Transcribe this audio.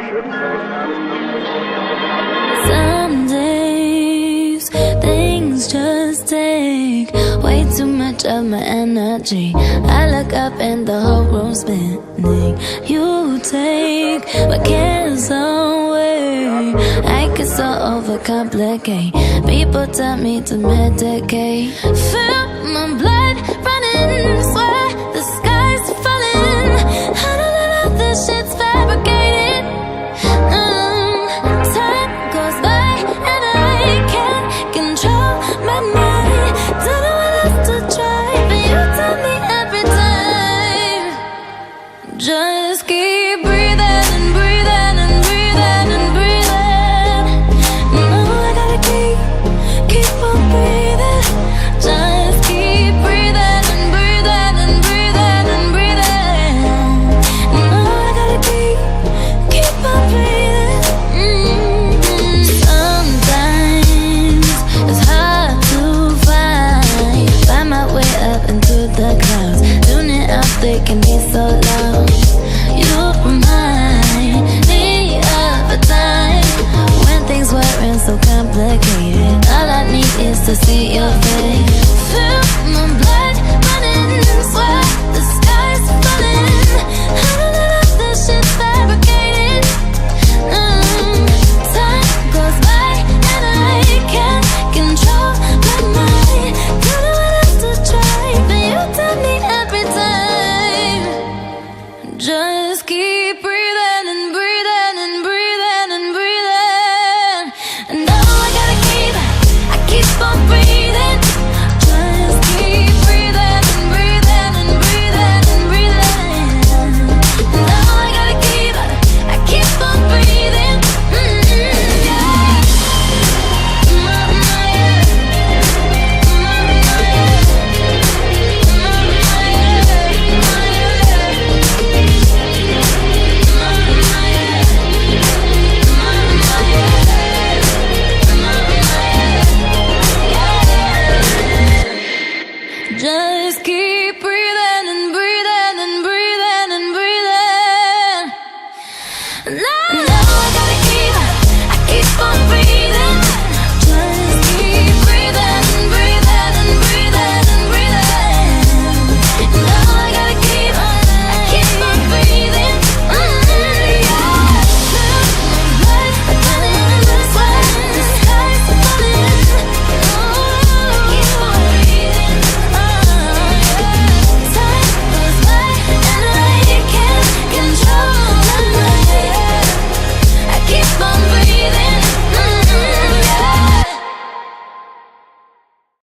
Some days things just take way too much of my energy. I look up and the whole room's spinning. You take my cares away. I get so overcomplicate. People tell me to medicate. Feel my blood running, swear the sky's falling. I don't know if this shit's fabricated. Time goes by and I can't control my mind. Don't know what else to try, but you tell me every time. Just keep breathing and breathing and breathing and breathing. No, I gotta keep on breathing. Just keep breathing and breathing and breathing and breathing. No, I gotta keep on breathing. Sometimes it's hard to find my way up into the clouds. Tuning out, they can be so loud. You remind me of a time when things weren't so complicated. All I need is to see your face. Feel my blood running, swear the sky's falling. I don't know if this shit's fabricated. Time goes by and I can't control my mind. Don't know what else to try, but you tell me every time. Just keep breathing and breathing and breathing and breathing. And now I gotta keep on breathing. Just keep breathing and breathing and breathing and breathing. And now I gotta keep on breathing. Yeah. Just keep